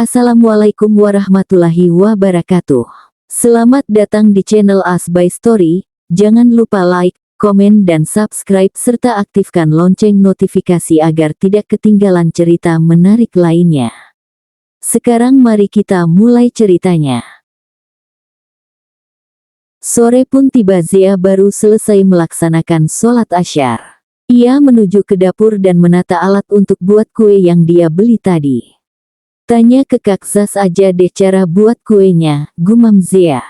Assalamualaikum warahmatullahi wabarakatuh. Selamat datang di channel As by Story. Jangan lupa like, komen dan subscribe serta aktifkan lonceng notifikasi agar tidak ketinggalan cerita menarik lainnya. Sekarang mari kita mulai ceritanya. Sore pun tiba. Zia baru selesai melaksanakan sholat Asyar. Ia menuju ke dapur dan menata alat untuk buat kue yang dia beli tadi. Tanya ke Kak Zas aja deh cara buat kuenya, gumam Zia.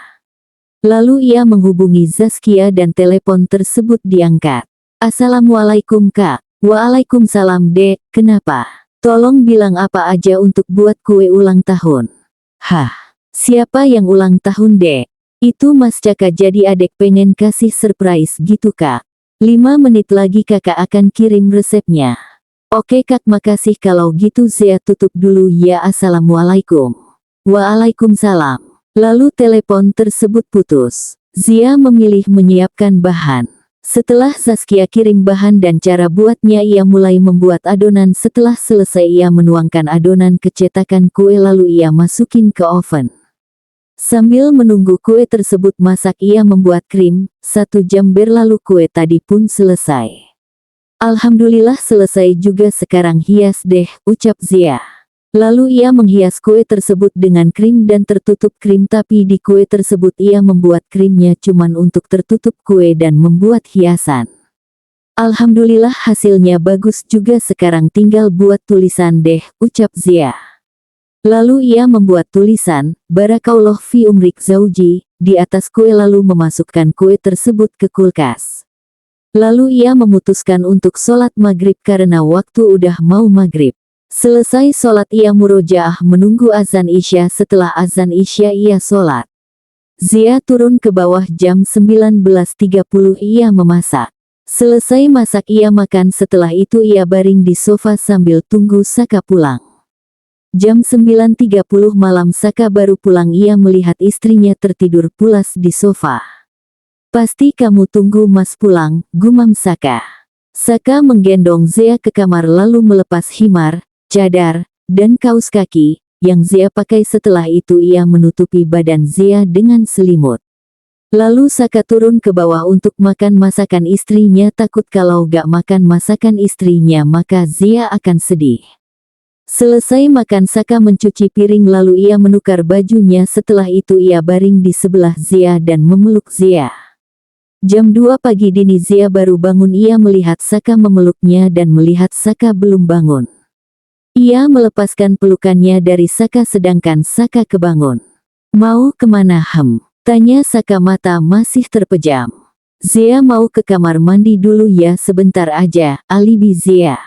Lalu ia menghubungi Zaskia dan telepon tersebut diangkat. Assalamualaikum Kak. Waalaikumsalam Dek, kenapa? Tolong bilang apa aja untuk buat kue ulang tahun. Hah, siapa yang ulang tahun Dek? Itu Mas Caka, jadi adek pengen kasih surprise gitu Kak. 5 menit lagi kakak akan kirim resepnya. Oke Kak, makasih kalau gitu Zia tutup dulu ya. Assalamualaikum. Waalaikumsalam. Lalu telepon tersebut putus. Zia memilih menyiapkan bahan. Setelah Zaskia kirim bahan dan cara buatnya, ia mulai membuat adonan. Setelah selesai ia menuangkan adonan ke cetakan kue lalu ia masukin ke oven. Sambil menunggu kue tersebut masak ia membuat krim. 1 jam berlalu kue tadi pun selesai. Alhamdulillah selesai juga, sekarang hias deh, ucap Zia. Lalu ia menghias kue tersebut dengan krim dan tertutup krim, tapi di kue tersebut ia membuat krimnya cuman untuk tertutup kue dan membuat hiasan. Alhamdulillah hasilnya bagus juga, sekarang tinggal buat tulisan deh, ucap Zia. Lalu ia membuat tulisan, Barakallah fi umrik zauji, di atas kue lalu memasukkan kue tersebut ke kulkas. Lalu ia memutuskan untuk sholat maghrib karena waktu udah mau maghrib. Selesai sholat ia murojaah menunggu azan isya. Setelah azan isya ia sholat. Zia turun ke bawah jam 19.30 ia memasak. Selesai masak ia makan, setelah itu ia baring di sofa sambil tunggu Saka pulang. Jam 9.30 malam Saka baru pulang, ia melihat istrinya tertidur pulas di sofa. Pasti kamu tunggu Mas pulang, gumam Saka. Saka menggendong Zia ke kamar lalu melepas himar, cadar, dan kaos kaki yang Zia pakai. Setelah itu ia menutupi badan Zia dengan selimut. Lalu Saka turun ke bawah untuk makan masakan istrinya. Takut kalau gak makan masakan istrinya maka Zia akan sedih. Selesai makan Saka mencuci piring lalu ia menukar bajunya. Setelah itu ia baring di sebelah Zia dan memeluk Zia. Jam 2 pagi dini Zia baru bangun. Ia melihat Saka memeluknya dan melihat Saka belum bangun. Ia melepaskan pelukannya dari Saka sedangkan Saka kebangun. Mau kemana tanya Saka mata masih terpejam. Zia mau ke kamar mandi dulu ya, sebentar aja, alibi Zia.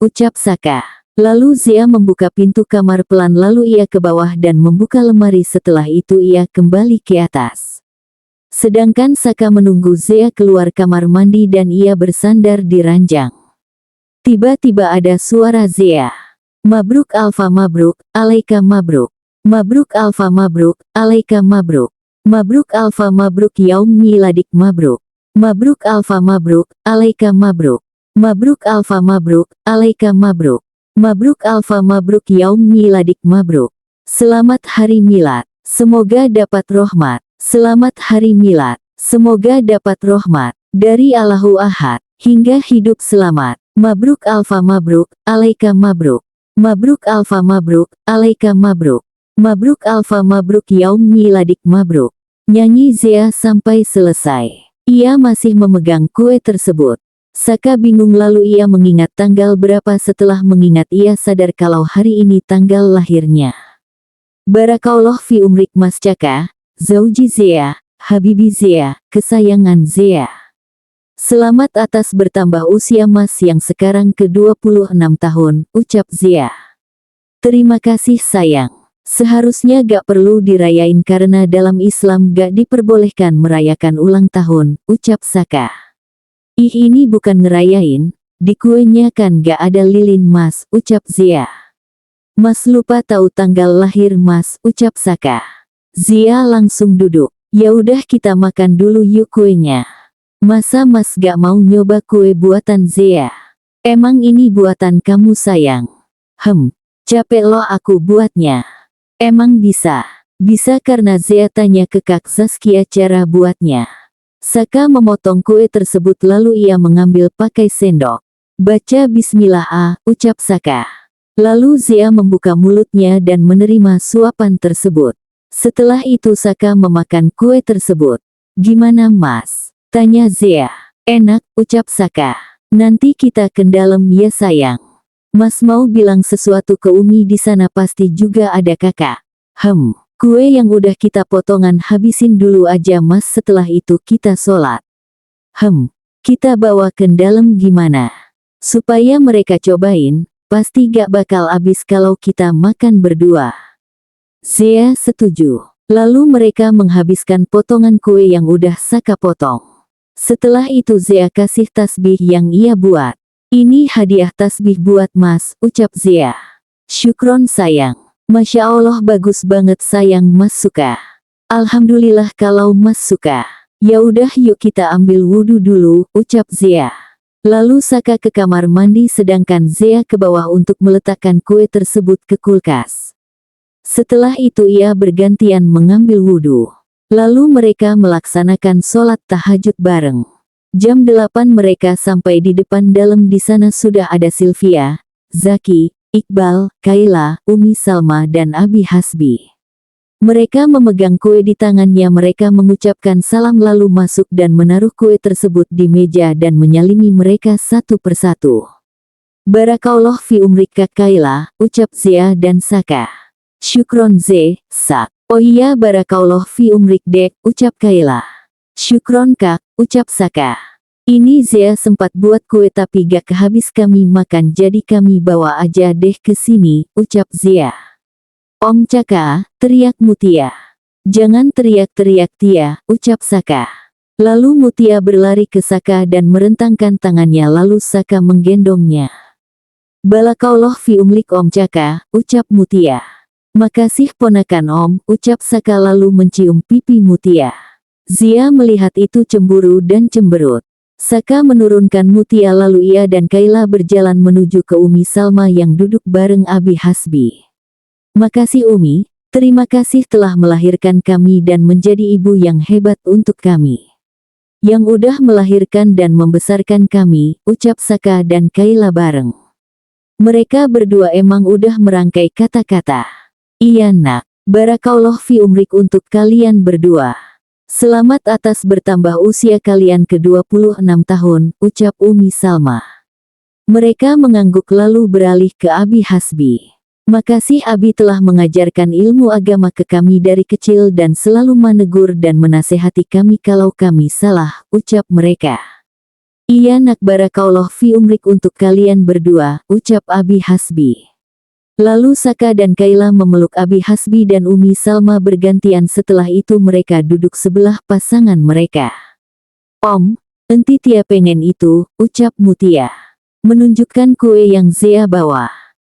Ucap Saka. Lalu Zia membuka pintu kamar pelan lalu ia ke bawah dan membuka lemari. Setelah itu ia kembali ke atas. Sedangkan Saka menunggu Zia keluar kamar mandi dan ia bersandar di ranjang. Tiba-tiba ada suara Zia. Mabruk Alfa, mabruk, alaika mabruk. Mabruk Alfa, mabruk, alaika mabruk. Mabruk Alfa, mabruk yaum miladik mabruk. Mabruk Alfa, mabruk, alaika mabruk. Mabruk Alfa, mabruk, alaika mabruk. Mabruk Alfa, mabruk yaum miladik mabruk. Selamat hari milad. Semoga dapat rahmat. Selamat hari milad. Semoga dapat rahmat dari Allahu Ahad hingga hidup selamat. Mabruk Alfa, mabruk, alaika mabruk. Mabruk Alfa, mabruk, alaika mabruk. Mabruk Alfa, mabruk yaum miladik mabruk. Nyanyi Zia sampai selesai. Ia masih memegang kue tersebut. Saka bingung lalu ia mengingat tanggal berapa. Setelah mengingat ia sadar kalau hari ini tanggal lahirnya. Barakallah fi umrik Mas Caka, Zauji Zia, Habibi Zia, kesayangan Zia. Selamat atas bertambah usia Mas yang sekarang ke-26 tahun, ucap Zia. Terima kasih sayang. Seharusnya gak perlu dirayain karena dalam Islam gak diperbolehkan merayakan ulang tahun, ucap Saka. Ih, ini bukan ngerayain, di kuenya kan gak ada lilin Mas, ucap Zia. Mas lupa tahu tanggal lahir Mas, ucap Saka. Zia langsung duduk. Ya udah kita makan dulu yuk kuenya. Masa Mas gak mau nyoba kue buatan Zia? Emang ini buatan kamu sayang? Capek loh aku buatnya. Emang bisa? Bisa karena Zea tanya ke Kak Zaskia cara buatnya. Saka memotong kue tersebut lalu ia mengambil pakai sendok. Baca bismillah ucap Saka. Lalu Zea membuka mulutnya dan menerima suapan tersebut. Setelah itu Saka memakan kue tersebut. Gimana mas? Tanya Zea. Enak, ucap Saka. Nanti kita ke dalam ya sayang. Mas mau bilang sesuatu ke Umi di sana pasti juga ada kakak. Kue yang udah kita potongan habisin dulu aja mas setelah itu kita sholat. Kita bawa ke dalam gimana? Supaya mereka cobain, pasti gak bakal habis kalau kita makan berdua. Zea setuju. Lalu mereka menghabiskan potongan kue yang udah Saka potong. Setelah itu Zea kasih tasbih yang ia buat. Ini hadiah tasbih buat mas, ucap Zea. Syukron sayang. Masya Allah bagus banget sayang mas suka. Alhamdulillah kalau mas suka. Ya udah yuk kita ambil wudhu dulu, ucap Zea. Lalu Saka ke kamar mandi sedangkan Zea ke bawah untuk meletakkan kue tersebut ke kulkas. Setelah itu ia bergantian mengambil wudhu. Lalu mereka melaksanakan sholat tahajud bareng. Jam 8 mereka sampai di depan dalam di sana sudah ada Sylvia, Zaki, Iqbal, Kayla, Umi Salma dan Abi Hasbi. Mereka memegang kue di tangannya mereka mengucapkan salam lalu masuk dan menaruh kue tersebut di meja dan menyalimi mereka satu persatu. Barakallah fi umrik Kak Kayla, ucap Zea dan Saka. Syukron Sak. Oh iya barakallah fi umrik dek, ucap Kayla. Syukron kak, ucap Saka. Ini Zea sempat buat kue tapi gak kehabis kami makan jadi kami bawa aja deh ke sini, ucap Zea. Om Caka, teriak Mutia. Jangan teriak-teriak Tia, ucap Saka. Lalu Mutia berlari ke Saka dan merentangkan tangannya lalu Saka menggendongnya. Barakallah fi umlik Om Caka, ucap Mutia. Makasih ponakan Om, ucap Saka lalu mencium pipi Mutia. Zea melihat itu cemburu dan cemberut. Saka menurunkan Mutia lalu ia dan Kayla berjalan menuju ke Umi Salma yang duduk bareng Abi Hasbi. Makasih Umi, terima kasih telah melahirkan kami dan menjadi ibu yang hebat untuk kami. Yang udah melahirkan dan membesarkan kami, ucap Saka dan Kayla bareng. Mereka berdua emang udah merangkai kata-kata. Iya nak, barakallah fi umrik untuk kalian berdua. Selamat atas bertambah usia kalian ke 26 tahun, ucap Umi Salma. Mereka mengangguk lalu beralih ke Abi Hasbi. Makasih Abi telah mengajarkan ilmu agama ke kami dari kecil dan selalu menegur dan menasehati kami kalau kami salah, ucap mereka. Iya nak barakallah fi umrik untuk kalian berdua, ucap Abi Hasbi. Lalu Saka dan Kayla memeluk Abi Hasbi dan Umi Salma bergantian setelah itu mereka duduk sebelah pasangan mereka. Om, enti Tia pengen itu, ucap Mutia. Menunjukkan kue yang Zea bawa.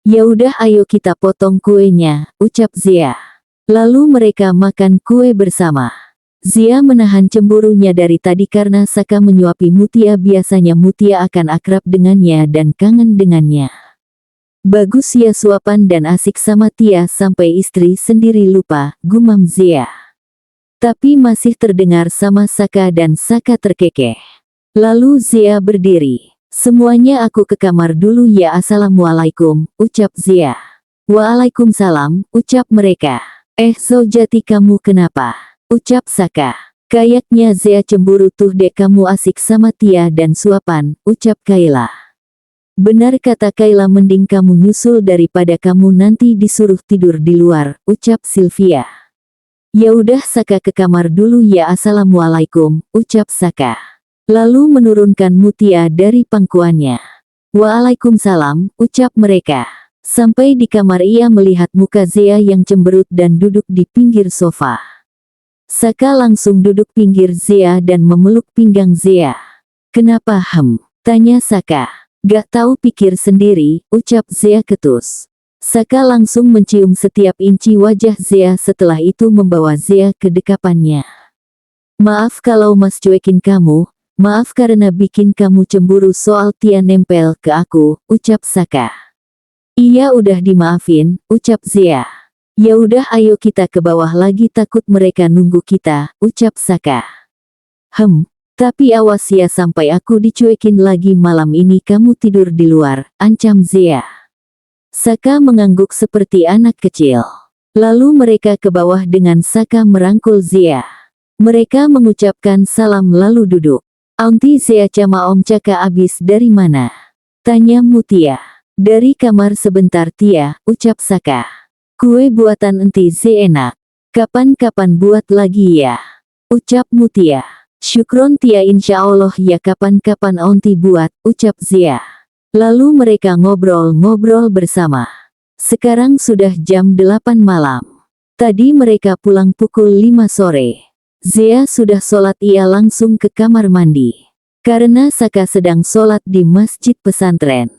Ya udah ayo kita potong kuenya, ucap Zea. Lalu mereka makan kue bersama. Zea menahan cemburunya dari tadi karena Saka menyuapi Mutia biasanya Mutia akan akrab dengannya dan kangen dengannya. Bagus ya suapan dan asik sama Tia sampai istri sendiri lupa, gumam Zea. Tapi masih terdengar sama Saka dan Saka terkekeh. Lalu Zea berdiri. Semuanya aku ke kamar dulu ya assalamualaikum, ucap Zea. Waalaikumsalam, ucap mereka. Zojati kamu kenapa? Ucap Saka. Kayaknya Zea cemburu tuh dek kamu asik sama Tia dan suapan, ucap Kayla. Benar kata Kayla mending kamu nyusul daripada kamu nanti disuruh tidur di luar, ucap Sylvia. Ya udah Saka ke kamar dulu ya assalamualaikum, ucap Saka. Lalu menurunkan Mutia dari pangkuannya. Waalaikumsalam, ucap mereka. Sampai di kamar ia melihat muka Zea yang cemberut dan duduk di pinggir sofa. Saka langsung duduk pinggir Zea dan memeluk pinggang Zea. Kenapa tanya Saka. Gak tahu pikir sendiri, ucap Zea ketus. Saka langsung mencium setiap inci wajah Zea setelah itu membawa Zea ke dekapannya. Maaf kalau mas cuekin kamu, maaf karena bikin kamu cemburu soal Tia nempel ke aku, ucap Saka. Iya udah dimaafin, ucap Zia. Ya udah ayo kita ke bawah lagi takut mereka nunggu kita, ucap Saka. Tapi awas ya sampai aku dicuekin lagi malam ini kamu tidur di luar, ancam Zia. Saka mengangguk seperti anak kecil. Lalu mereka ke bawah dengan Saka merangkul Zia. Mereka mengucapkan salam lalu duduk. Aunty Zia sama Om Caka abis dari mana? Tanya Mutia. Dari kamar sebentar Tia, ucap Saka. Kue buatan enti Zia enak. Kapan-kapan buat lagi ya? Ucap Mutia. Syukron Tia insya Allah ya kapan-kapan Aunty buat, ucap Zia. Lalu mereka ngobrol-ngobrol bersama. Sekarang sudah jam 8 malam. Tadi mereka pulang pukul 5 sore. Zia sudah sholat ia langsung ke kamar mandi. Karena Saka sedang sholat di masjid pesantren.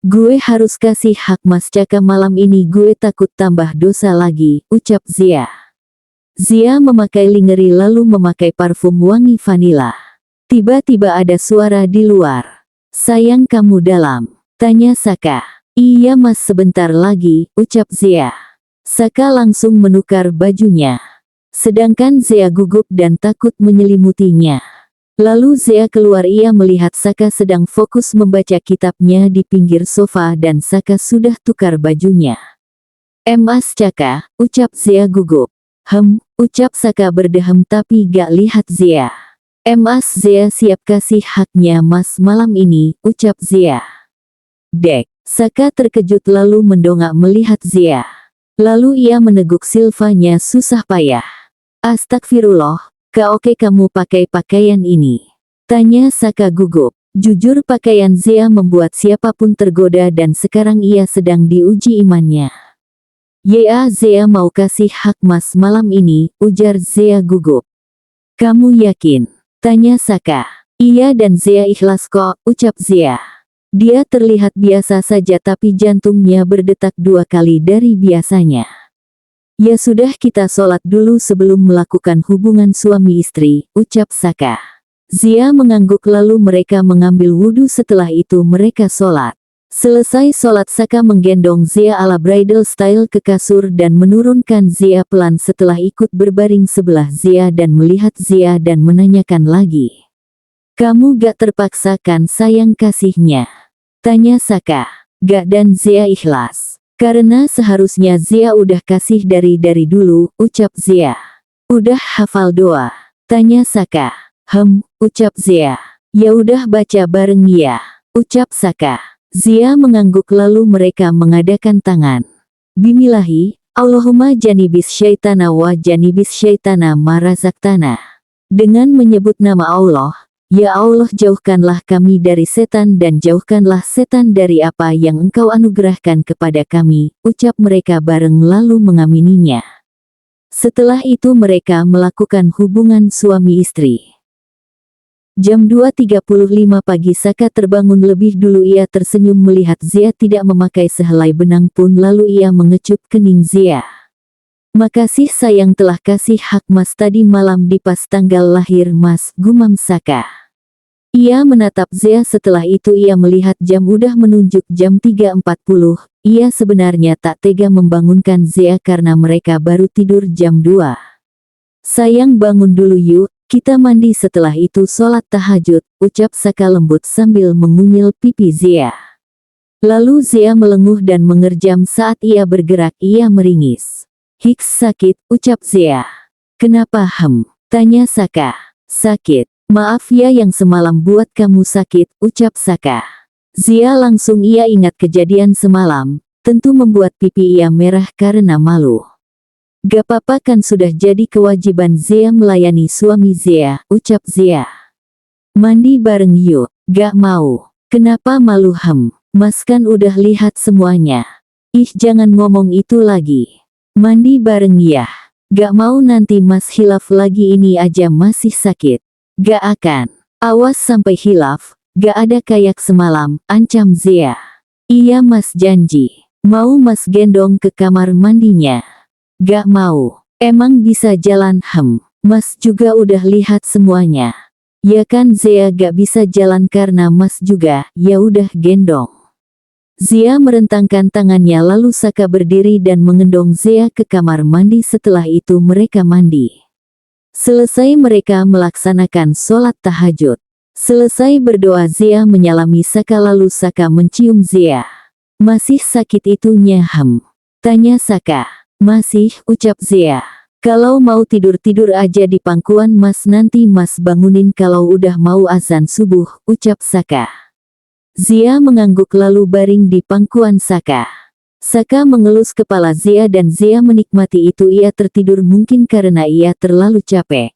Gue harus kasih hak Mas Caka malam ini gue takut tambah dosa lagi, ucap Zia. Zia memakai lingerie lalu memakai parfum wangi vanila. Tiba-tiba ada suara di luar. Sayang kamu dalam? Tanya Saka. Iya mas sebentar lagi, ucap Zia. Saka langsung menukar bajunya. Sedangkan Zia gugup dan takut menyelimutinya. Lalu Zia keluar ia melihat Saka sedang fokus membaca kitabnya di pinggir sofa dan Saka sudah tukar bajunya. Mas Caka, ucap Zia gugup. Ucap Saka berdehem tapi gak lihat Zia. Mas Zia siap kasih haknya mas malam ini, ucap Zia. Dek, Saka terkejut lalu mendongak melihat Zia. Lalu ia meneguk Silvanya susah payah. Astagfirullah, oke kamu pakai pakaian ini? Tanya Saka gugup. Jujur pakaian Zia membuat siapapun tergoda dan sekarang ia sedang diuji imannya. Ya Zia mau kasih hak mas malam ini, ujar Zia gugup. Kamu yakin? Tanya Saka. Iya dan Zia ikhlas kok, ucap Zia. Dia terlihat biasa saja tapi jantungnya berdetak 2 kali dari biasanya. Ya sudah kita sholat dulu sebelum melakukan hubungan suami istri, ucap Saka. Zia mengangguk lalu mereka mengambil wudhu setelah itu mereka sholat. Selesai sholat Saka menggendong Zia ala bridal style ke kasur dan menurunkan Zia pelan setelah ikut berbaring sebelah Zia dan melihat Zia dan menanyakan lagi. Kamu gak terpaksa kan sayang kasihnya? Tanya Saka. Gak dan Zia ikhlas. Karena seharusnya Zia udah kasih dari dulu, ucap Zia. Udah hafal doa? Tanya Saka. Ucap Zia. Ya udah baca bareng ya, ucap Saka. Zia mengangguk lalu mereka mengadakan tangan. Bimilahi, Allahumma janibis syaitana wa janibis syaitana ma razaktana. Dengan menyebut nama Allah, ya Allah jauhkanlah kami dari setan dan jauhkanlah setan dari apa yang engkau anugerahkan kepada kami, ucap mereka bareng lalu mengamininya. Setelah itu mereka melakukan hubungan suami istri. Jam 2.35 pagi Saka terbangun lebih dulu ia tersenyum melihat Zia tidak memakai sehelai benang pun lalu ia mengecup kening Zia. Makasih sayang telah kasih hak mas tadi malam di pas tanggal lahir mas, gumam Saka. Ia menatap Zia setelah itu ia melihat jam udah menunjuk jam 3.40, ia sebenarnya tak tega membangunkan Zia karena mereka baru tidur jam 2. Sayang bangun dulu yuk. Kita mandi setelah itu sholat tahajud, ucap Saka lembut sambil mengunyil pipi Zia. Lalu Zia melenguh dan mengerjam saat ia bergerak ia meringis. Hiks sakit, ucap Zia. Kenapa tanya Saka. Sakit. Maaf ya yang semalam buat kamu sakit, ucap Saka. Zia langsung ia ingat kejadian semalam, tentu membuat pipi ia merah karena malu. Gak apa-apa kan sudah jadi kewajiban Zia melayani suami Zia, ucap Zia. Mandi bareng yuk. Gak mau. Kenapa malu Mas kan udah lihat semuanya. Ih jangan ngomong itu lagi. Mandi bareng ya. Gak mau nanti mas hilaf lagi ini aja masih sakit. Gak akan. Awas sampai hilaf. Gak ada kayak semalam, ancam Zia. Iya mas janji. Mau mas gendong ke kamar mandinya. Gak mau. Emang bisa jalan mas juga udah lihat semuanya. Ya kan Zia gak bisa jalan karena mas juga, ya udah gendong. Zia merentangkan tangannya lalu Saka berdiri dan mengendong Zia ke kamar mandi. Setelah itu mereka mandi. Selesai mereka melaksanakan sholat tahajud. Selesai berdoa Zia menyalami Saka lalu Saka mencium Zia. "Masih sakit itunya tanya Saka. "Masih," ucap Zia. "Kalau mau tidur-tidur aja di pangkuan Mas, nanti Mas bangunin kalau udah mau azan subuh," ucap Saka. Zia mengangguk lalu baring di pangkuan Saka. Saka mengelus kepala Zia dan Zia menikmati itu. Ia tertidur mungkin karena ia terlalu capek.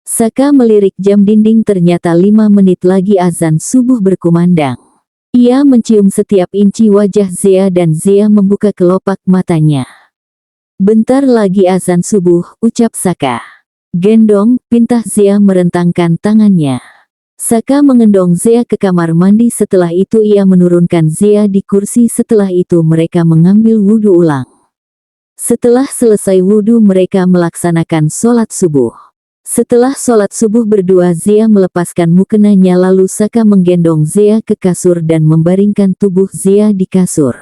Saka melirik jam dinding, ternyata 5 menit lagi azan subuh berkumandang. Ia mencium setiap inci wajah Zia dan Zia membuka kelopak matanya. "Bentar lagi azan subuh," ucap Saka. "Gendong," pintah Zia merentangkan tangannya. Saka mengendong Zia ke kamar mandi. Setelah itu ia menurunkan Zia di kursi. Setelah itu mereka mengambil wudhu ulang. Setelah selesai wudhu mereka melaksanakan sholat subuh. Setelah sholat subuh berdua Zia melepaskan mukenanya lalu Saka menggendong Zia ke kasur dan membaringkan tubuh Zia di kasur.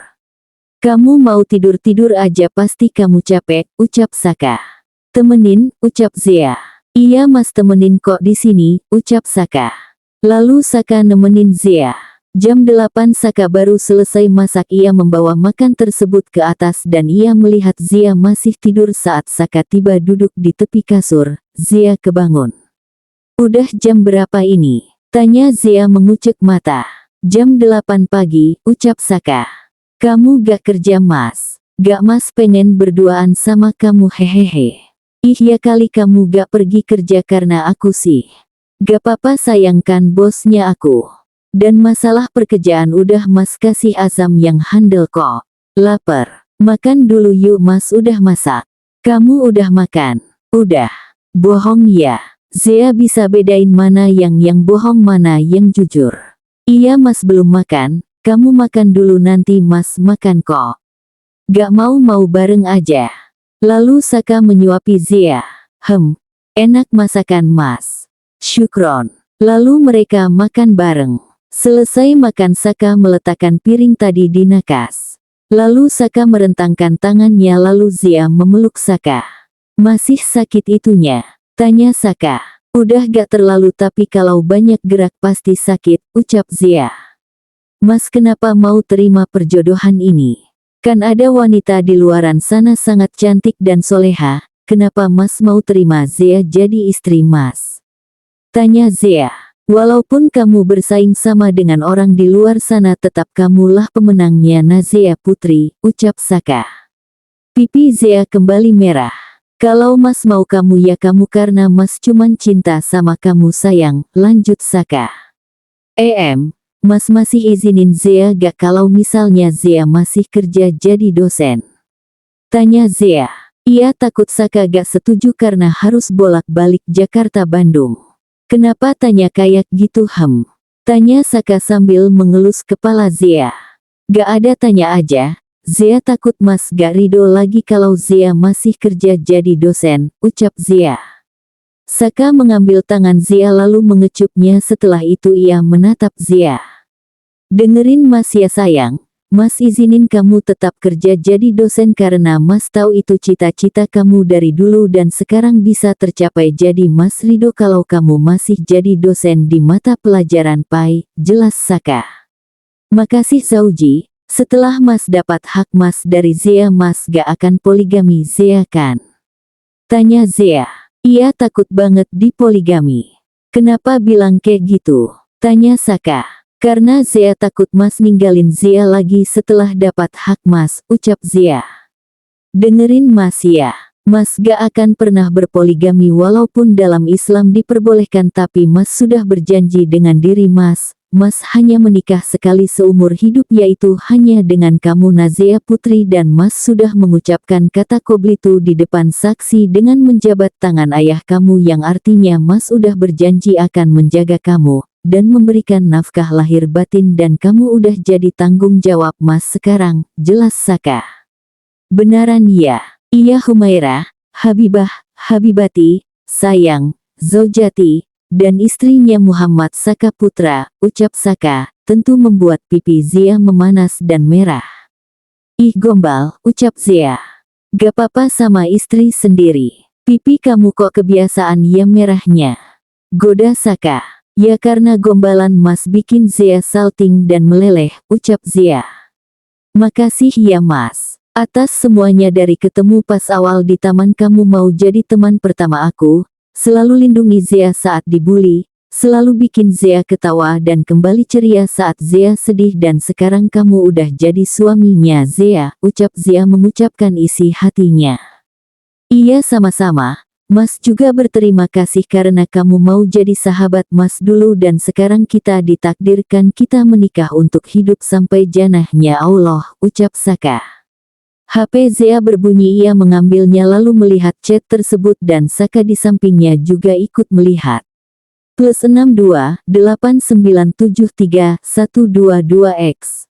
"Kamu mau tidur-tidur aja, pasti kamu capek," ucap Saka. "Temenin," ucap Zia. "Iya Mas, temenin kok di sini," ucap Saka. Lalu Saka nemenin Zia. Jam 8 Saka baru selesai masak. Ia membawa makan tersebut ke atas dan ia melihat Zia masih tidur. Saat Saka tiba duduk di tepi kasur, Zia kebangun. "Udah jam berapa ini?" tanya Zia mengucek mata. "Jam 8 pagi," ucap Saka. "Kamu gak kerja Mas?" "Gak Mas, pengen berduaan sama kamu hehehe." "Ih ya kali kamu gak pergi kerja karena aku sih." "Gak apa-apa sayang, kan bosnya aku. Dan masalah pekerjaan udah Mas kasih Azam yang handle kok." "Laper. Makan dulu yuk Mas, udah masak." "Kamu udah makan?" "Udah." "Bohong ya." Zia bisa bedain mana yang bohong mana yang jujur. "Iya Mas, belum makan. Kamu makan dulu nanti Mas makan kok." "Gak mau bareng aja." Lalu Saka menyuapi Zia. Enak masakan Mas." "Syukron." Lalu mereka makan bareng. Selesai makan Saka meletakkan piring tadi di nakas. Lalu Saka merentangkan tangannya lalu Zia memeluk Saka. "Masih sakit itunya?" tanya Saka. "Udah gak terlalu tapi kalau banyak gerak pasti sakit," ucap Zia. "Mas kenapa mau terima perjodohan ini? Kan ada wanita di luaran sana sangat cantik dan soleha, kenapa Mas mau terima Zia jadi istri Mas?" tanya Zia. "Walaupun kamu bersaing sama dengan orang di luar sana tetap kamulah pemenangnya Nazia Putri," ucap Saka. Pipi Zia kembali merah. "Kalau Mas mau kamu ya kamu karena Mas cuman cinta sama kamu sayang," lanjut Saka. Mas masih izinin Zia gak kalau misalnya Zia masih kerja jadi dosen?" tanya Zia. Ia takut Saka gak setuju karena harus bolak-balik Jakarta-Bandung. "Kenapa tanya kayak gitu tanya Saka sambil mengelus kepala Zia. "Gak ada, tanya aja. Zia takut Mas gak ridho lagi kalau Zia masih kerja jadi dosen," ucap Zia. Saka mengambil tangan Zia lalu mengecupnya. Setelah itu ia menatap Zia. "Dengerin Mas ya sayang. Mas izinin kamu tetap kerja jadi dosen karena Mas tahu itu cita-cita kamu dari dulu dan sekarang bisa tercapai. Jadi Mas ridho kalau kamu masih jadi dosen di mata pelajaran PAI," jelas Saka. "Makasih Zauji, setelah Mas dapat hak Mas dari Zia Mas gak akan poligami Zia kan?" tanya Zia. Ia takut banget dipoligami. "Kenapa bilang kayak gitu?" tanya Saka. "Karena Zia takut Mas ninggalin Zia lagi setelah dapat hak Mas," ucap Zia. "Dengerin Mas ya. Mas gak akan pernah berpoligami walaupun dalam Islam diperbolehkan tapi Mas sudah berjanji dengan diri Mas. Mas hanya menikah sekali seumur hidup yaitu hanya dengan kamu Nazia Putri dan Mas sudah mengucapkan kata qoblitu di depan saksi dengan menjabat tangan ayah kamu yang artinya Mas udah berjanji akan menjaga kamu dan memberikan nafkah lahir batin dan kamu udah jadi tanggung jawab Mas sekarang," jelas Saka. "Benaran ya?" "Iya Humaira, Habibah, Habibati, sayang, Zaujati," dan istrinya Muhammad Saka Putra, ucap Saka, tentu membuat pipi Zia memanas dan merah. Ih gombal, ucap Zia. Gak apa-apa sama istri sendiri. Pipi kamu kok kebiasaan ya merahnya. Goda Saka. Ya karena gombalan mas bikin Zia salting dan meleleh, ucap Zia. Makasih ya mas. Atas semuanya dari ketemu pas awal di taman kamu mau jadi teman pertama aku, selalu lindungi Zia saat dibully, selalu bikin Zia ketawa dan kembali ceria saat Zia sedih dan sekarang kamu udah jadi suaminya Zia, ucap Zia mengucapkan isi hatinya. Iya sama-sama, mas juga berterima kasih karena kamu mau jadi sahabat mas dulu dan sekarang kita ditakdirkan kita menikah untuk hidup sampai janahnya Allah, ucap Saka. HP Zia berbunyi ia mengambilnya lalu melihat chat tersebut dan Saka di sampingnya juga ikut melihat. +62 8973 122X.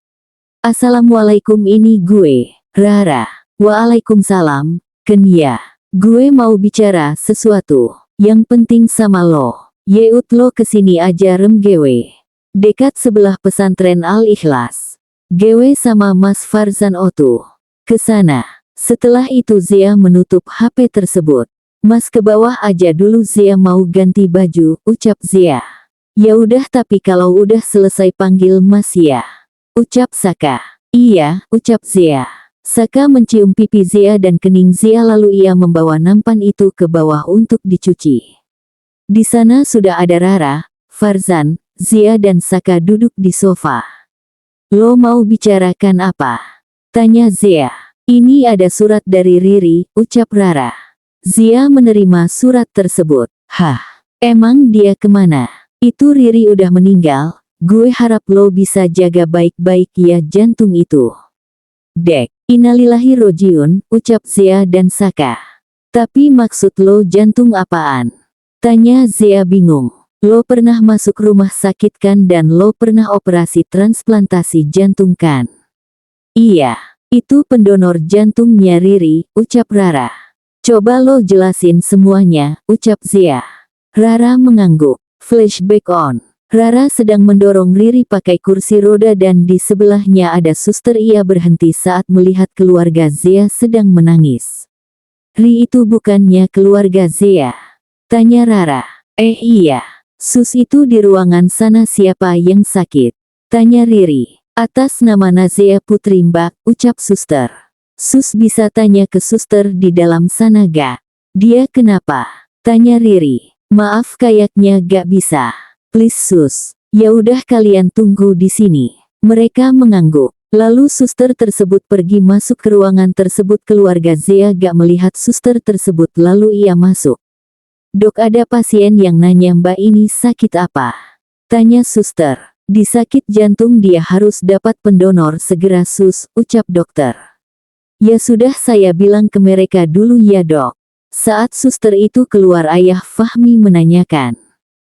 Assalamualaikum ini gue, Rara. Waalaikumsalam, Kenya. Gue mau bicara sesuatu. Yang penting sama lo. Yeut lo kesini aja rem gewe. Dekat sebelah pesantren Al-Ikhlas. Gewe sama Mas Farzan Otu. Kesana. Setelah itu Zia menutup HP tersebut. Mas ke bawah aja dulu Zia mau ganti baju, ucap Zia. Ya udah tapi kalau udah selesai panggil Mas ya. Ucap Saka. Iya, ucap Zia. Saka mencium pipi Zia dan kening Zia lalu ia membawa nampan itu ke bawah untuk dicuci. Di sana sudah ada Rara, Farzan, Zia dan Saka duduk di sofa. Lo mau bicarakan apa? Tanya Zia. Ini ada surat dari Riri, ucap Rara. Zia menerima surat tersebut. Hah, emang dia kemana? Itu Riri udah meninggal, gue harap lo bisa jaga baik-baik ya jantung itu. Dek, innalillahi rojiun, ucap Zia dan Saka. Tapi maksud lo jantung apaan? Tanya Zia bingung. Lo pernah masuk rumah sakit kan dan lo pernah operasi transplantasi jantung kan? Iya, itu pendonor jantungnya Riri, ucap Rara. Coba lo jelasin semuanya, ucap Zia. Rara mengangguk. Flashback on. Rara sedang mendorong Riri pakai kursi roda dan di sebelahnya ada suster. Ia berhenti saat melihat keluarga Zia sedang menangis. Ri itu bukannya keluarga Zia? Tanya Rara. Iya. Sus itu di ruangan sana siapa yang sakit? Tanya Riri. Atas nama Nazia Putri Mbak, ucap suster. Sus bisa tanya ke suster di dalam sana gak? Dia kenapa? Tanya Riri. Maaf kayaknya gak bisa. Please sus. Ya udah kalian tunggu di sini. Mereka mengangguk. Lalu suster tersebut pergi masuk ke ruangan tersebut. Keluarga Zia gak melihat suster tersebut lalu ia masuk. Dok ada pasien yang nanya mbak ini sakit apa? Tanya suster. Di sakit jantung dia harus dapat pendonor segera sus, ucap dokter. Ya sudah saya bilang ke mereka dulu ya dok. Saat suster itu keluar ayah Fahmi menanyakan.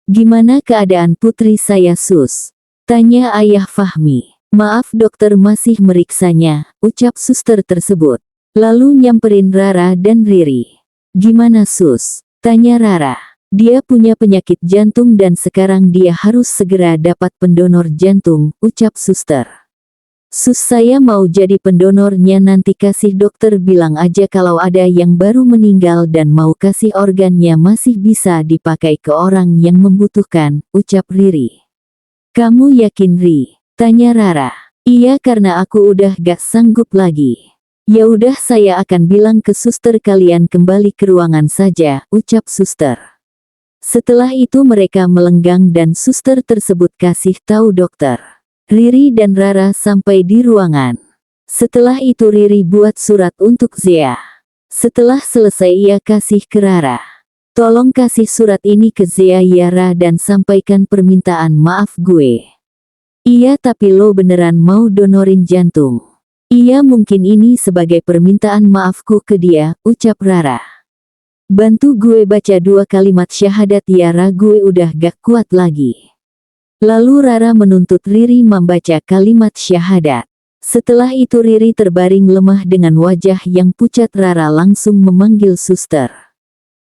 Gimana keadaan putri saya sus? Tanya ayah Fahmi. Maaf dokter masih meriksanya, ucap suster tersebut. Lalu nyamperin Rara dan Riri. Gimana sus? Tanya Rara. Dia punya penyakit jantung dan sekarang dia harus segera dapat pendonor jantung, ucap suster. Sus saya mau jadi pendonornya nanti kasih dokter bilang aja kalau ada yang baru meninggal dan mau kasih organnya masih bisa dipakai ke orang yang membutuhkan, ucap Riri. Kamu yakin Ri? Tanya Rara. Iya karena aku udah gak sanggup lagi. Ya udah saya akan bilang ke suster kalian kembali ke ruangan saja, ucap suster. Setelah itu mereka melenggang dan suster tersebut kasih tahu dokter. Riri dan Rara sampai di ruangan. Setelah itu Riri buat surat untuk Zia. Setelah selesai ia kasih ke Rara. Tolong kasih surat ini ke Zia ya Ra dan sampaikan permintaan maaf gue. Iya tapi lo beneran mau donorin jantung? Iya mungkin ini sebagai permintaan maafku ke dia, ucap Rara. Bantu gue baca 2 kalimat syahadat ya Ra gue udah gak kuat lagi. Lalu Rara menuntut Riri membaca kalimat syahadat. Setelah itu Riri terbaring lemah dengan wajah yang pucat. Rara langsung memanggil suster.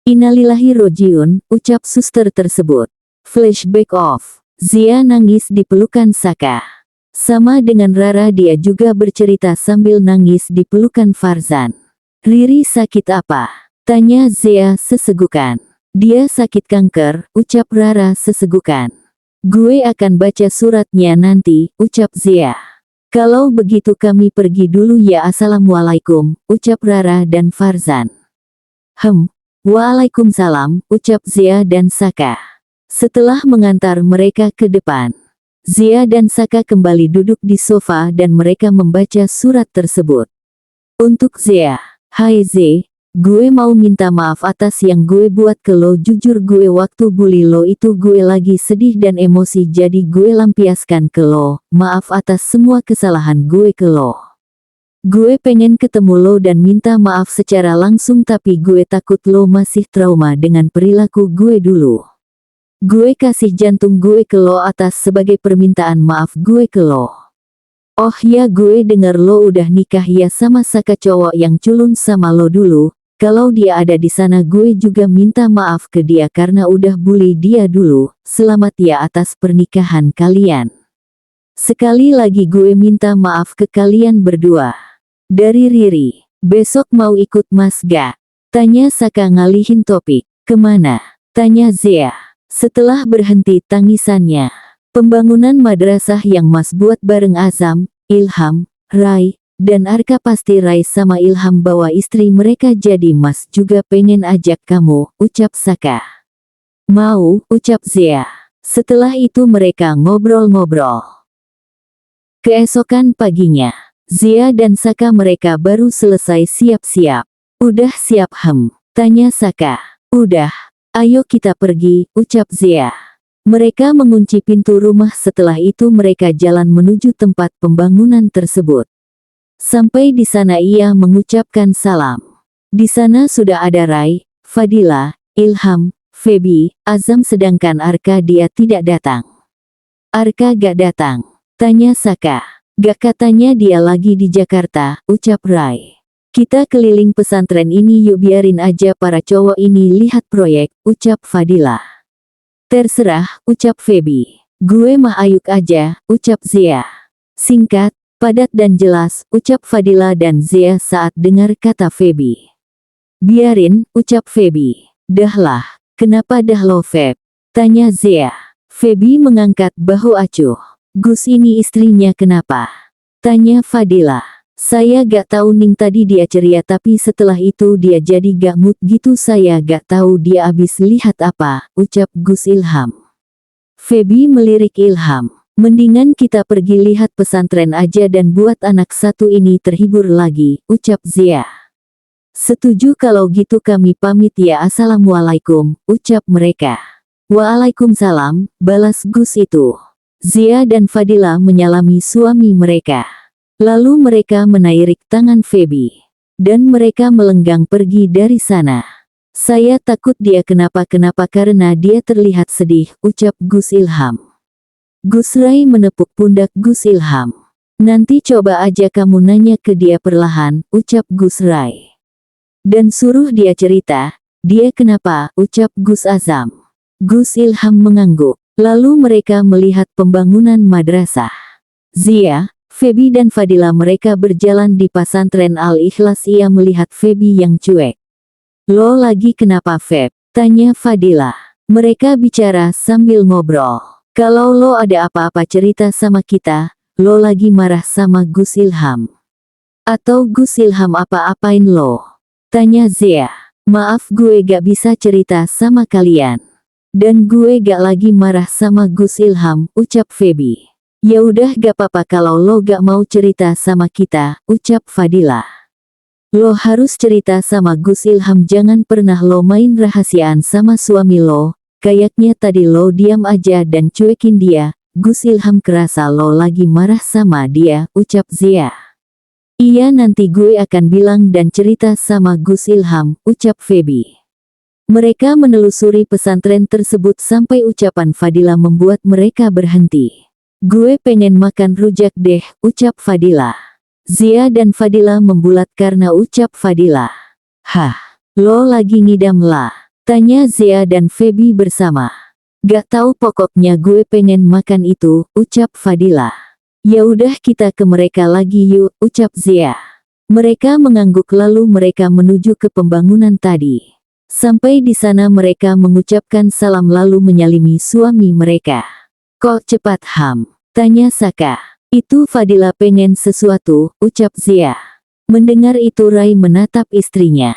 Innalillahi rojiun, ucap suster tersebut. Flashback off. Zia nangis di pelukan Saka. Sama dengan Rara dia juga bercerita sambil nangis di pelukan Farzan. Riri sakit apa? Tanya Zia sesegukan. Dia sakit kanker, ucap Rara sesegukan. Gue akan baca suratnya nanti, ucap Zia. Kalau begitu kami pergi dulu ya, assalamualaikum, ucap Rara dan Farzan. Waalaikumsalam, ucap Zia dan Saka. Setelah mengantar mereka ke depan, Zia dan Saka kembali duduk di sofa dan mereka membaca surat tersebut. Untuk Zia, hai Z, gue mau minta maaf atas yang gue buat ke lo. Jujur gue waktu bully lo itu gue lagi sedih dan emosi jadi gue lampiaskan ke lo. Maaf atas semua kesalahan gue ke lo. Gue pengen ketemu lo dan minta maaf secara langsung tapi gue takut lo masih trauma dengan perilaku gue dulu. Gue kasih jantung gue ke lo atas sebagai permintaan maaf gue ke lo. Oh ya, gue denger lo udah nikah ya sama Saka cowok yang culun sama lo dulu. Kalau dia ada di sana gue juga minta maaf ke dia karena udah bully dia dulu. Selamat ya atas pernikahan kalian. Sekali lagi gue minta maaf ke kalian berdua. Dari Riri. Besok mau ikut Mas gak? Tanya Saka ngalihin topik. Kemana? Tanya Zia. Setelah berhenti tangisannya. Pembangunan madrasah yang Mas buat bareng Azam, Ilham, Rai, dan Arka. Pasti Rai sama Ilham bawa istri mereka jadi Mas juga pengen ajak kamu, ucap Saka. Mau, ucap Zia. Setelah itu mereka ngobrol-ngobrol. Keesokan paginya, Zia dan Saka mereka baru selesai siap-siap. Udah siap tanya Saka. Udah, ayo kita pergi, ucap Zia. Mereka mengunci pintu rumah setelah itu mereka jalan menuju tempat pembangunan tersebut. Sampai di sana ia mengucapkan salam. Di sana sudah ada Rai, Fadila, Ilham, Feby, Azam sedangkan Arka dia tidak datang. Arka gak datang? Tanya Saka. Gak, katanya dia lagi di Jakarta, ucap Rai. Kita keliling pesantren ini yuk, biarin aja para cowok ini lihat proyek, ucap Fadila. Terserah, ucap Feby. Gue mah ayuk aja, ucap Zia. Singkat, padat dan jelas, ucap Fadila dan Zia saat dengar kata Feby. Biarin, ucap Feby. Dahlah, kenapa dah lo Feb? Tanya Zia. Feby mengangkat bahu acuh. Gus ini istrinya kenapa? Tanya Fadila. Saya gak tahu Ning, tadi dia ceria tapi setelah itu dia jadi gak mood gitu, saya gak tahu dia abis lihat apa, ucap Gus Ilham. Feby melirik Ilham. Mendingan kita pergi lihat pesantren aja dan buat anak satu ini terhibur lagi, ucap Zia. Setuju kalau gitu kami pamit ya, assalamualaikum, ucap mereka. Waalaikumsalam, balas Gus itu. Zia dan Fadila menyalami suami mereka. Lalu mereka menairik tangan Feby. Dan mereka melenggang pergi dari sana. Saya takut dia kenapa-kenapa karena dia terlihat sedih, ucap Gus Ilham. Gus Rai menepuk pundak Gus Ilham. Nanti coba aja kamu nanya ke dia perlahan, ucap Gus Rai. Dan suruh dia cerita, dia kenapa, ucap Gus Azam. Gus Ilham mengangguk. Lalu mereka melihat pembangunan madrasah. Zia, Feby dan Fadila mereka berjalan di pesantren Al-Ikhlas. Ia melihat Feby yang cuek. Lo lagi kenapa Feb? Tanya Fadila. Mereka bicara sambil ngobrol. Kalau lo ada apa-apa cerita sama kita, lo lagi marah sama Gus Ilham. Atau Gus Ilham apa-apain lo? Tanya Zia. Maaf gue gak bisa cerita sama kalian. Dan gue gak lagi marah sama Gus Ilham, ucap Feby. Ya udah gak apa-apa kalau lo gak mau cerita sama kita, ucap Fadila. Lo harus cerita sama Gus Ilham, jangan pernah lo main rahasiaan sama suami lo. Kayaknya tadi lo diam aja dan cuekin dia. Gus Ilham kerasa lo lagi marah sama dia, ucap Zia. Iya nanti gue akan bilang dan cerita sama Gus Ilham, ucap Feby. Mereka menelusuri pesantren tersebut sampai ucapan Fadila membuat mereka berhenti. Gue pengen makan rujak deh, ucap Fadila. Zia dan Fadila membulat karena ucap Fadila. Hah, lo lagi ngidam lah? Tanya Zia dan Feby bersama. Gak tahu pokoknya gue pengen makan itu, ucap Fadila. Ya udah kita ke mereka lagi yuk, ucap Zia. Mereka mengangguk lalu mereka menuju ke pembangunan tadi. Sampai di sana mereka mengucapkan salam lalu menyalimi suami mereka. Kok cepat Ham? Tanya Saka. Itu Fadila pengen sesuatu, ucap Zia. Mendengar itu Rai menatap istrinya.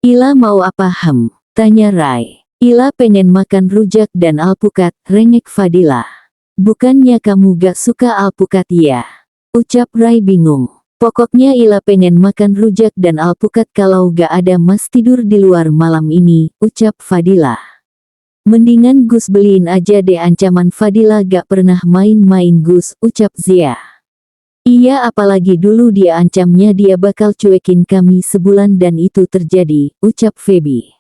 Ila mau apa Ham? Tanya Rai. Ila pengen makan rujak dan alpukat, rengek Fadila. Bukannya kamu gak suka alpukat ya? Ucap Rai bingung. Pokoknya Ila pengen makan rujak dan alpukat kalau gak ada Mas tidur di luar malam ini, ucap Fadila. Mendingan Gus beliin aja deh ancaman Fadila gak pernah main-main Gus, ucap Zia. Iya apalagi dulu dia ancamnya dia bakal cuekin kami sebulan dan itu terjadi, ucap Feby.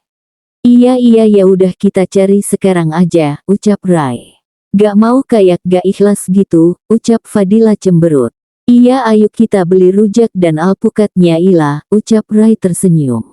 Iya ya udah kita cari sekarang aja, ucap Rai. Gak mau kayak gak ikhlas gitu, ucap Fadila cemberut. Iya ayo kita beli rujak dan alpukatnya Ila, ucap Rai tersenyum.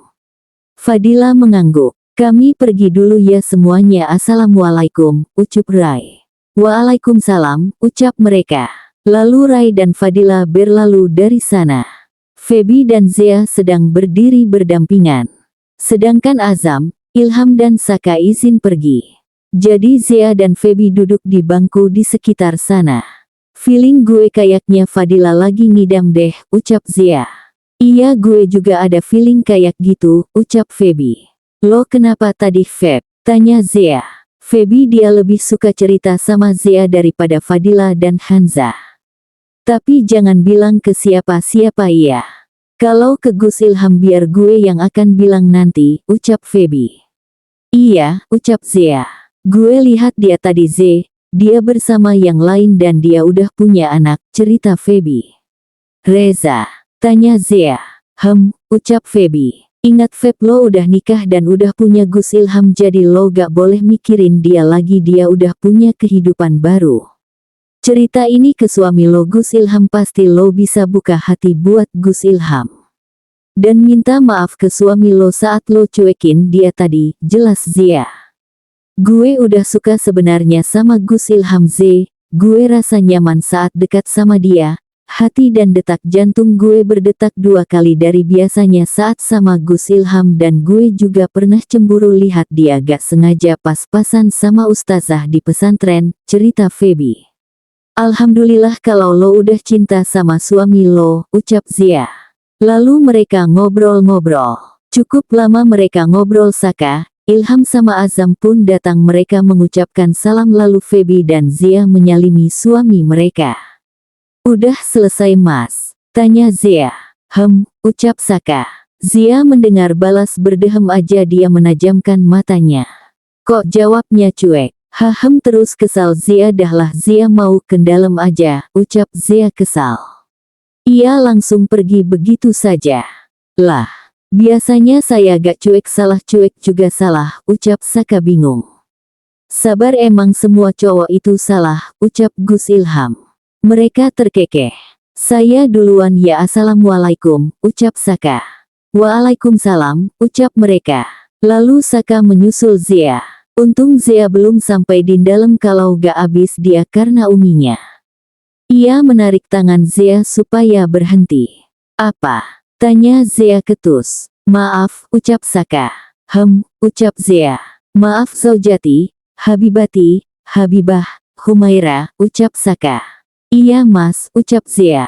Fadila mengangguk. Kami pergi dulu ya semuanya assalamualaikum, ucup Rai. Waalaikumsalam, ucap mereka. Lalu Rai dan Fadila berlalu dari sana. Feby dan Zia sedang berdiri berdampingan. Sedangkan Azam, Ilham dan Saka izin pergi. Jadi Zia dan Feby duduk di bangku di sekitar sana. Feeling gue kayaknya Fadila lagi ngidam deh, ucap Zia. Iya gue juga ada feeling kayak gitu, ucap Feby. Lo kenapa tadi Feb? Tanya Zia. Feby dia lebih suka cerita sama Zia daripada Fadila dan Hanza. Tapi jangan bilang ke siapa-siapa ya. Kalau ke Gus Ilham biar gue yang akan bilang nanti, ucap Feby. Iya, ucap Zia. Gue lihat dia tadi dia bersama yang lain dan dia udah punya anak, cerita Feby. Reza, tanya Zia. Ucap Feby. Ingat Feb lo udah nikah dan udah punya Gus Ilham jadi lo gak boleh mikirin dia lagi dia udah punya kehidupan baru. Cerita ini ke suami lo Gus Ilham pasti lo bisa buka hati buat Gus Ilham. Dan minta maaf ke suami lo saat lo cuekin dia tadi, jelas Zia. Gue udah suka sebenarnya sama Gus Ilham gue rasa nyaman saat dekat sama dia. Hati dan detak jantung gue berdetak 2 kali dari biasanya saat sama Gus Ilham dan gue juga pernah cemburu lihat dia gak sengaja pas-pasan sama ustazah di pesantren, cerita Feby. Alhamdulillah kalau lo udah cinta sama suami lo, ucap Zia. Lalu mereka ngobrol-ngobrol. Cukup lama mereka ngobrol Saka, Ilham sama Azam pun datang mereka mengucapkan salam lalu Feby dan Zia menyalimi suami mereka. Udah selesai mas? Tanya Zia. Ucap Saka. Zia mendengar balas berdehem aja dia menajamkan matanya. Kok jawabnya cuek? Terus kesal Zia dahlah Zia mau ke dalam aja, ucap Zia kesal. Ia langsung pergi begitu saja. Lah, biasanya saya gak cuek salah cuek juga salah, ucap Saka bingung. Sabar emang semua cowok itu salah, ucap Gus Ilham. Mereka terkekeh. Saya duluan ya assalamualaikum, ucap Saka. Waalaikumsalam, ucap mereka. Lalu Saka menyusul Zia. Untung Zia belum sampai di dalam kalau gak habis dia karena uminya. Ia menarik tangan Zia supaya berhenti. Apa? Tanya Zia ketus. Maaf, ucap Saka. Ucap Zia. Maaf Zaujati, Habibati, Habibah, Humaira, ucap Saka. Iya mas, ucap Zia.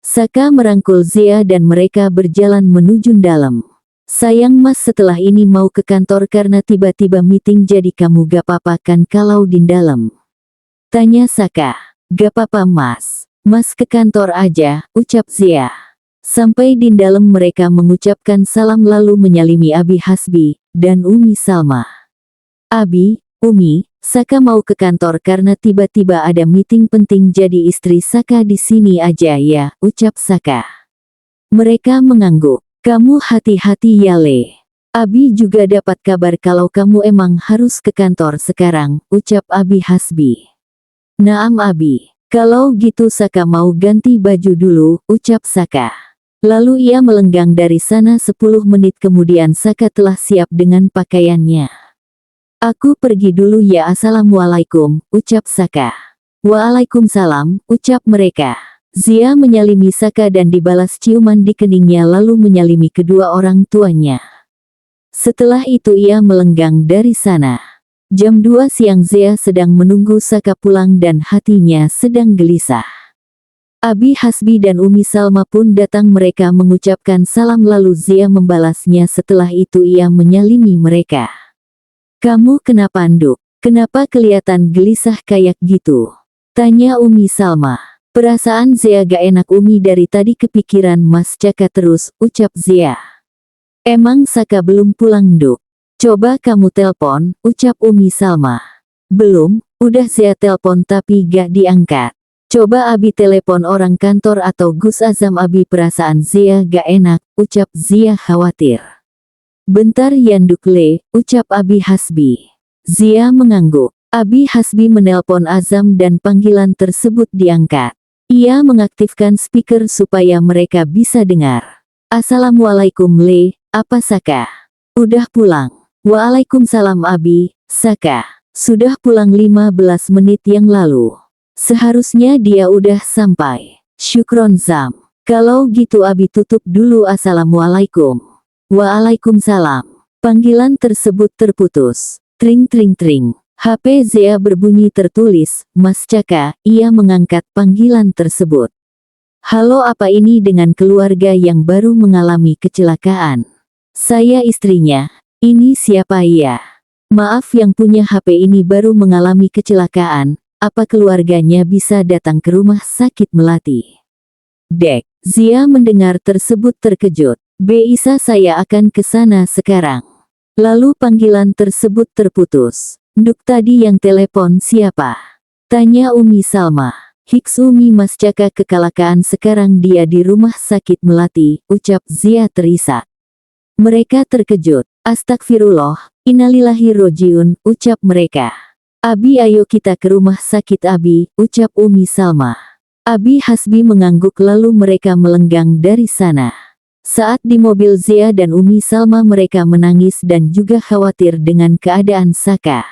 Saka merangkul Zia dan mereka berjalan menuju dalam. Sayang mas setelah ini mau ke kantor karena tiba-tiba meeting jadi kamu gak apa-apa kan kalau di dalam? Tanya Saka. Gak apa-apa mas. Mas ke kantor aja, ucap Zia. Sampai di dalam mereka mengucapkan salam lalu menyalimi Abi Hasbi dan Umi Salma. Abi, Umi, Saka mau ke kantor karena tiba-tiba ada meeting penting jadi istri Saka di sini aja ya, ucap Saka. Mereka mengangguk. Kamu hati-hati ya Le. Abi juga dapat kabar kalau kamu emang harus ke kantor sekarang, ucap Abi Hasbi. Naam Abi. Kalau gitu Saka mau ganti baju dulu, ucap Saka. Lalu ia melenggang dari sana 10 menit kemudian Saka telah siap dengan pakaiannya. Aku pergi dulu ya. Assalamualaikum, ucap Saka. Waalaikumsalam, ucap mereka. Zia menyalimi Saka dan dibalas ciuman di keningnya lalu menyalimi kedua orang tuanya. Setelah itu ia melenggang dari sana. Jam 2 siang Zia sedang menunggu Saka pulang dan hatinya sedang gelisah. Abi Hasbi dan Umi Salma pun datang, mereka mengucapkan salam lalu Zia membalasnya. Setelah itu ia menyalimi mereka. Kamu kenapa Nduk? Kenapa kelihatan gelisah kayak gitu? Tanya Umi Salma. Perasaan Zia gak enak Umi, dari tadi kepikiran Mas Caka terus, ucap Zia. Emang Saka belum pulang Nduk? Coba kamu telpon, ucap Umi Salma. Belum, udah Zia telpon tapi gak diangkat. Coba Abi telepon orang kantor atau Gus Azam. Abi perasaan Zia gak enak, ucap Zia khawatir. Bentar ya Nduk Le, ucap Abi Hasbi. Zia mengangguk. Abi Hasbi menelpon Azam dan panggilan tersebut diangkat. Ia mengaktifkan speaker supaya mereka bisa dengar. Assalamualaikum Le, apa Saka? Udah pulang? Waalaikumsalam Abi, Saka. Sudah pulang 15 menit yang lalu. Seharusnya dia udah sampai. Syukron Zam. Kalau gitu Abi tutup dulu. Assalamualaikum. Waalaikumsalam. Panggilan tersebut terputus. Tring tring tring. HP Zia berbunyi, tertulis, Mas Caka. Ia mengangkat panggilan tersebut. Halo, apa ini dengan keluarga yang baru mengalami kecelakaan? Saya istrinya. Ini siapa ya? Maaf, yang punya HP ini baru mengalami kecelakaan. Apa keluarganya bisa datang ke rumah sakit Melati? Dek. Zia mendengar tersebut terkejut. Bisa, saya akan ke sana sekarang. Lalu panggilan tersebut terputus. Nduk, tadi yang telepon siapa? Tanya Umi Salma. Hiks Umi, Mas Caka kecelakaan, sekarang dia di rumah sakit Melati, ucap Zia terisak. Mereka terkejut. Astagfirullah, innalillahi rojiun, ucap mereka. Abi, ayo kita ke rumah sakit Abi, ucap Umi Salma. Abi Hasbi mengangguk lalu mereka melenggang dari sana. Saat di mobil Zia dan Umi Salma, mereka menangis dan juga khawatir dengan keadaan Saka.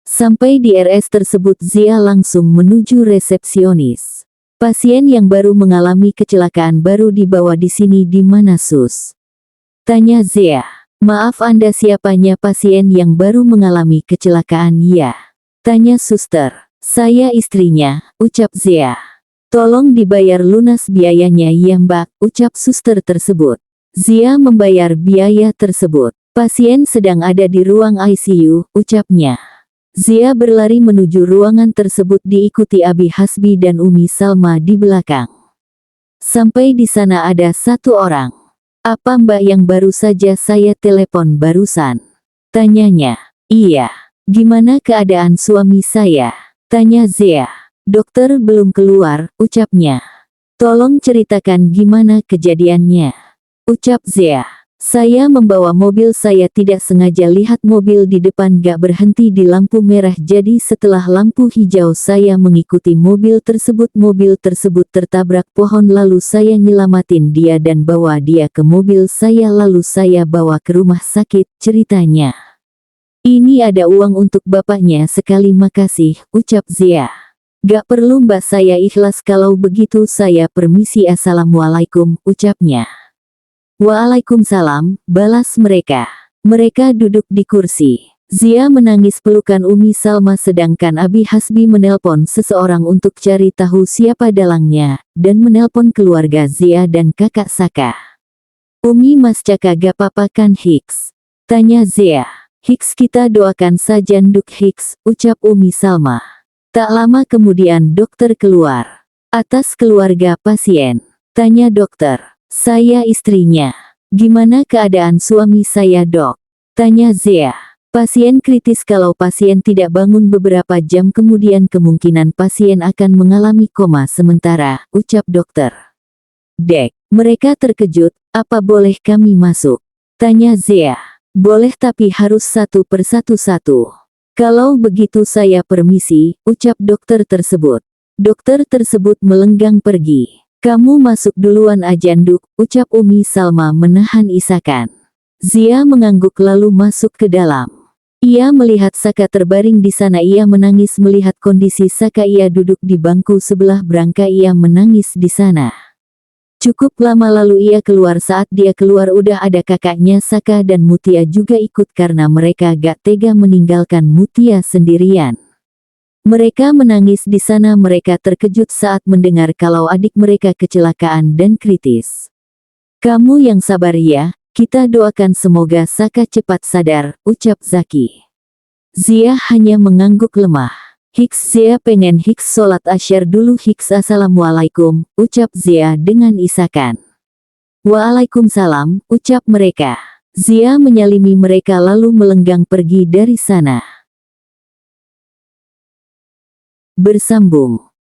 Sampai di RS tersebut Zia langsung menuju resepsionis. Pasien yang baru mengalami kecelakaan baru dibawa di sini. Di mana Sus? Tanya Zia. Maaf, Anda siapanya pasien yang baru mengalami kecelakaan? Ya. Tanya suster. Saya istrinya, ucap Zia. Tolong dibayar lunas biayanya ya Mbak, ucap suster tersebut. Zia membayar biaya tersebut. Pasien sedang ada di ruang ICU, ucapnya. Zia berlari menuju ruangan tersebut diikuti Abi Hasbi dan Umi Salma di belakang. Sampai di sana ada satu orang. Apa Mbak yang baru saja saya telepon barusan? Tanyanya. Iya. Gimana keadaan suami saya? Tanya Zia. Dokter belum keluar, ucapnya. Tolong ceritakan gimana kejadiannya, ucap Zia. Saya membawa mobil, saya tidak sengaja lihat mobil di depan gak berhenti di lampu merah, jadi setelah lampu hijau saya mengikuti mobil tersebut. Mobil tersebut tertabrak pohon lalu saya nyelamatin dia dan bawa dia ke mobil saya lalu saya bawa ke rumah sakit, ceritanya. Ini ada uang untuk bapaknya sekali, makasih, ucap Zia. Gak perlu Mbak, saya ikhlas kalau begitu saya permisi. Assalamualaikum, ucapnya. Waalaikumsalam, balas mereka. Mereka duduk di kursi. Zia menangis pelukan Umi Salma sedangkan Abi Hasbi menelpon seseorang untuk cari tahu siapa dalangnya, dan menelpon keluarga Zia dan kakak Saka. Umi, Mas Caka gak apa-apa kan Hiks? Tanya Zia. Hiks, kita doakan saja Nduk Hiks, ucap Umi Salma. Tak lama kemudian dokter keluar. Atas keluarga pasien. Tanya dokter. Saya istrinya. Gimana keadaan suami saya Dok? Tanya Zia. Pasien kritis, kalau pasien tidak bangun beberapa jam kemudian kemungkinan pasien akan mengalami koma sementara, ucap dokter. Dek, mereka terkejut, apa boleh kami masuk? Tanya Zia. Boleh tapi harus satu persatu. Kalau begitu saya permisi, ucap dokter tersebut. Dokter tersebut melenggang pergi. Kamu masuk duluan aja Nduk, ucap Umi Salma menahan isakan. Zia mengangguk lalu masuk ke dalam. Ia melihat Saka terbaring di sana. Ia menangis melihat kondisi Saka. Ia duduk di bangku sebelah Branka. Ia menangis di sana. Cukup lama lalu ia keluar. Saat dia keluar udah ada kakaknya Saka dan Mutia juga ikut karena mereka gak tega meninggalkan Mutia sendirian. Mereka menangis di sana. Mereka terkejut saat mendengar kalau adik mereka kecelakaan dan kritis. Kamu yang sabar ya. Kita doakan semoga Saka cepat sadar, ucap Zaki. Zia hanya mengangguk lemah. Zia pengen sholat asyar dulu. Assalamualaikum, ucap Zia dengan isakan. Waalaikumsalam, ucap mereka. Zia menyalimi mereka lalu melenggang pergi dari sana. Bersambung.